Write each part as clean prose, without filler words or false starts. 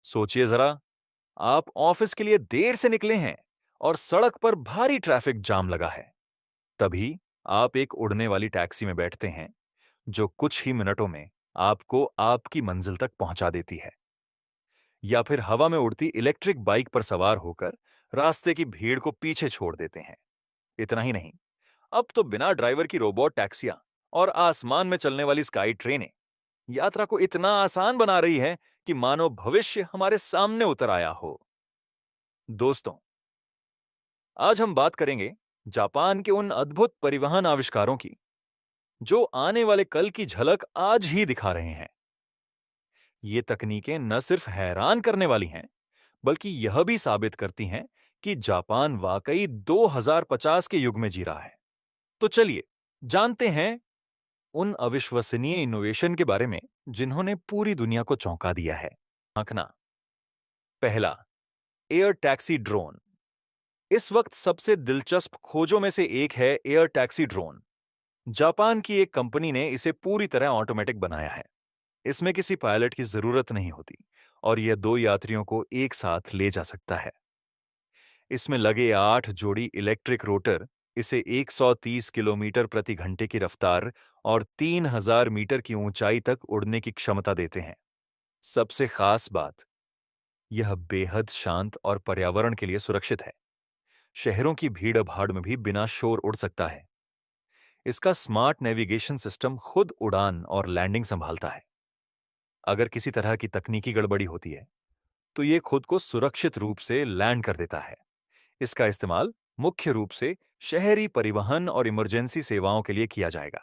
सोचिए जरा, आप ऑफिस के लिए देर से निकले हैं और सड़क पर भारी ट्रैफिक जाम लगा है। तभी आप एक उड़ने वाली टैक्सी में बैठते हैं, जो कुछ ही मिनटों में आपको आपकी मंजिल तक पहुंचा देती है। या फिर हवा में उड़ती इलेक्ट्रिक बाइक पर सवार होकर रास्ते की भीड़ को पीछे छोड़ देते हैं। इतना ही नहीं, अब तो बिना ड्राइवर की रोबोट टैक्सियां और आसमान में चलने वाली स्काई ट्रेनें यात्रा को इतना आसान बना रही हैं कि मानो भविष्य हमारे सामने उतर आया हो। दोस्तों, आज हम बात करेंगे जापान के उन अद्भुत परिवहन आविष्कारों की, जो आने वाले कल की झलक आज ही दिखा रहे हैं। ये तकनीकें न सिर्फ हैरान करने वाली हैं, बल्कि यह भी साबित करती हैं कि जापान वाकई 2050 के युग में जी रहा है। तो चलिए जानते हैं उन अविश्वसनीय इनोवेशन के बारे में जिन्होंने पूरी दुनिया को चौंका दिया है। आंकना। पहला, एयर टैक्सी ड्रोन। इस वक्त सबसे दिलचस्प खोजों में से एक है एयर टैक्सी ड्रोन। जापान की एक कंपनी ने इसे पूरी तरह ऑटोमेटिक बनाया है। इसमें किसी पायलट की जरूरत नहीं होती और यह 2 यात्रियों को एक साथ ले जा सकता है। इसमें लगे 8 जोड़ी इलेक्ट्रिक रोटर इसे 130 किलोमीटर प्रति घंटे की रफ्तार और 3000 मीटर की ऊंचाई तक उड़ने की क्षमता देते हैं। सबसे खास बात, यह बेहद शांत और पर्यावरण के लिए सुरक्षित है। शहरों की भीड़ भाड़ में भी बिना शोर उड़ सकता है। इसका स्मार्ट नेविगेशन सिस्टम खुद उड़ान और लैंडिंग संभालता है। अगर किसी तरह की तकनीकी गड़बड़ी होती है, तो ये खुद को सुरक्षित रूप से लैंड कर देता है। इसका इस्तेमाल मुख्य रूप से शहरी परिवहन और इमरजेंसी सेवाओं के लिए किया जाएगा।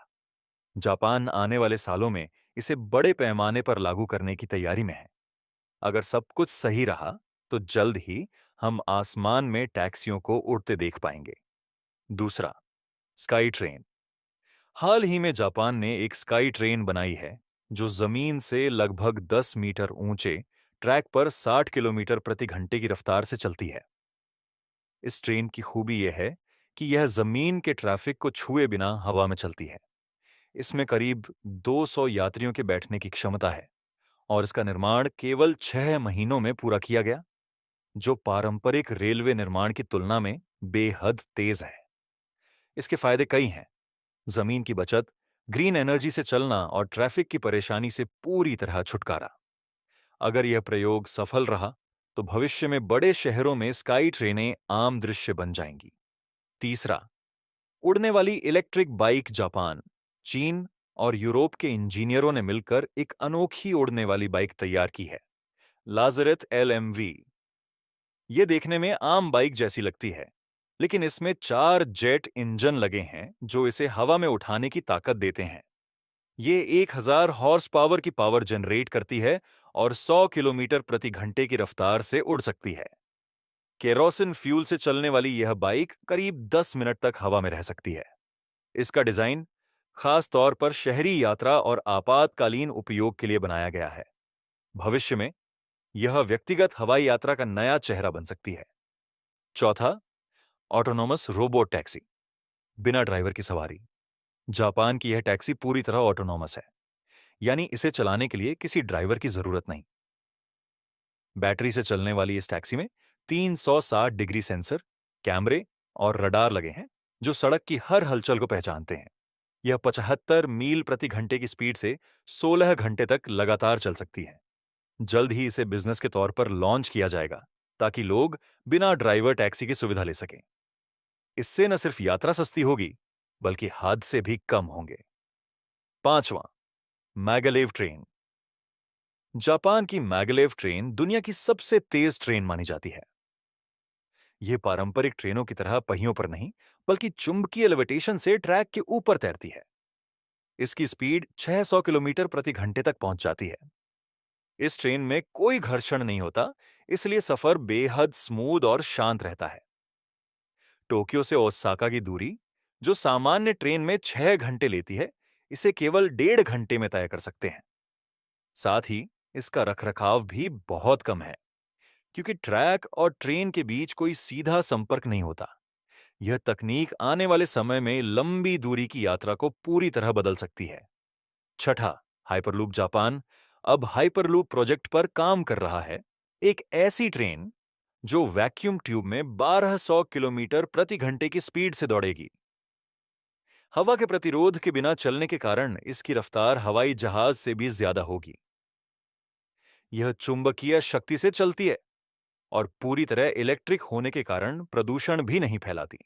जापान आने वाले सालों में इसे बड़े पैमाने पर लागू करने की तैयारी में है। अगर सब कुछ सही रहा, तो जल्द ही हम आसमान में टैक्सियों को उड़ते देख पाएंगे। दूसरा, स्काई ट्रेन। हाल ही में जापान ने एक स्काई ट्रेन बनाई है, जो जमीन से लगभग 10 मीटर ऊंचे ट्रैक पर 60 किलोमीटर प्रति घंटे की रफ्तार से चलती है। इस ट्रेन की खूबी यह है कि यह जमीन के ट्रैफिक को छुए बिना हवा में चलती है। इसमें करीब 200 यात्रियों के बैठने की क्षमता है और इसका निर्माण केवल 6 महीनों में पूरा किया गया, जो पारंपरिक रेलवे निर्माण की तुलना में बेहद तेज है। इसके फायदे कई हैं। जमीन की बचत, ग्रीन एनर्जी से चलना और ट्रैफिक की परेशानी से पूरी तरह छुटकारा। अगर यह प्रयोग सफल रहा, तो भविष्य में बड़े शहरों में स्काई ट्रेनें आम दृश्य बन जाएंगी। तीसरा, उड़ने वाली इलेक्ट्रिक बाइक। जापान, चीन और यूरोप के इंजीनियरों ने मिलकर एक अनोखी उड़ने वाली बाइक तैयार की है, लाज़रेथ LMV। ये देखने में आम बाइक जैसी लगती है, लेकिन इसमें 4 जेट इंजन लगे हैं जो इसे हवा में उठाने की ताकत देते हैं। ये 1000 हॉर्स पावर की पावर जनरेट करती है और 100 किलोमीटर प्रति घंटे की रफ्तार से उड़ सकती है। केरोसिन फ्यूल से चलने वाली यह बाइक करीब 10 मिनट तक हवा में रह सकती है। इसका डिजाइन खास तौर पर शहरी यात्रा और आपातकालीन उपयोग के लिए बनाया गया है। भविष्य में यह व्यक्तिगत हवाई यात्रा का नया चेहरा बन सकती है। चौथा, ऑटोनोमस रोबोट टैक्सी। बिना ड्राइवर की सवारी। जापान की यह टैक्सी पूरी तरह ऑटोनोमस है, यानी इसे चलाने के लिए किसी ड्राइवर की जरूरत नहीं। बैटरी से चलने वाली इस टैक्सी में 360 डिग्री सेंसर, कैमरे और रडार लगे हैं, जो सड़क की हर हलचल को पहचानते हैं। यह 75 मील प्रति घंटे की स्पीड से 16 घंटे तक लगातार चल सकती है। जल्द ही इसे बिजनेस के तौर पर लॉन्च किया जाएगा, ताकि लोग बिना ड्राइवर टैक्सी की सुविधा ले सकें। इससे न सिर्फ यात्रा सस्ती होगी, बल्कि हादसे भी कम होंगे। पांचवां, मैगलेव ट्रेन। जापान की मैगलेव ट्रेन दुनिया की सबसे तेज ट्रेन मानी जाती है। यह पारंपरिक ट्रेनों की तरह पहियों पर नहीं, बल्कि चुंबकीय लेविटेशन से ट्रैक के ऊपर तैरती है। इसकी स्पीड 600 किलोमीटर प्रति घंटे तक पहुंच जाती है। इस ट्रेन में कोई घर्षण नहीं होता, इसलिए सफर बेहद स्मूथ और शांत रहता है। टोक्यो से ओसाका की दूरी, जो सामान्य ट्रेन में 6 घंटे लेती है, इसे केवल 1.5 घंटे में तय कर सकते हैं। साथ ही इसका रखरखाव भी बहुत कम है, क्योंकि ट्रैक और ट्रेन के बीच कोई सीधा संपर्क नहीं होता। यह तकनीक आने वाले समय में लंबी दूरी की यात्रा को पूरी तरह बदल सकती है। छठा, हाइपरलूप। जापान अब हाइपरलूप प्रोजेक्ट पर काम कर रहा है, एक ऐसी ट्रेन जो वैक्यूम ट्यूब में 1200 किलोमीटर प्रति घंटे की स्पीड से दौड़ेगी। हवा के प्रतिरोध के बिना चलने के कारण इसकी रफ्तार हवाई जहाज से भी ज्यादा होगी। यह चुंबकीय शक्ति से चलती है और पूरी तरह इलेक्ट्रिक होने के कारण प्रदूषण भी नहीं फैलाती।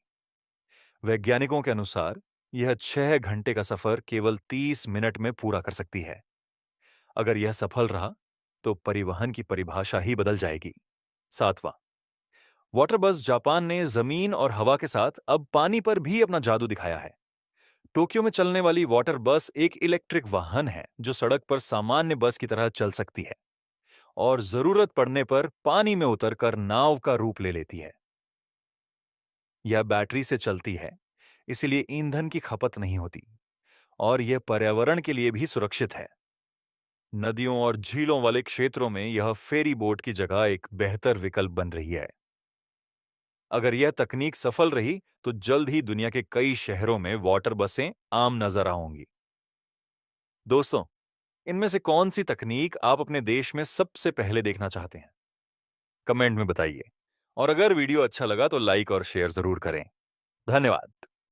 वैज्ञानिकों के अनुसार यह 6 घंटे का सफर केवल 30 मिनट में पूरा कर सकती है। अगर यह सफल रहा तो परिवहन की परिभाषा ही बदल जाएगी। 7वां, वाटर बस जापान ने जमीन और हवा के साथ अब पानी पर भी अपना जादू दिखाया है। टोक्यो में चलने वाली वाटर बस एक इलेक्ट्रिक वाहन है जो सड़क पर सामान्य बस की तरह चल सकती है और जरूरत पड़ने पर पानी में उतरकर नाव का रूप ले लेती है। यह बैटरी से चलती है, इसलिए ईंधन की खपत नहीं होती और यह पर्यावरण के लिए भी सुरक्षित है। नदियों और झीलों वाले क्षेत्रों में यह फेरी बोट की जगह एक बेहतर विकल्प बन रही है। अगर यह तकनीक सफल रही तो जल्द ही दुनिया के कई शहरों में वाटर बसें आम नजर आएंगी। दोस्तों, इनमें से कौन सी तकनीक आप अपने देश में सबसे पहले देखना चाहते हैं? कमेंट में बताइए। और अगर वीडियो अच्छा लगा तो लाइक और शेयर जरूर करें। धन्यवाद।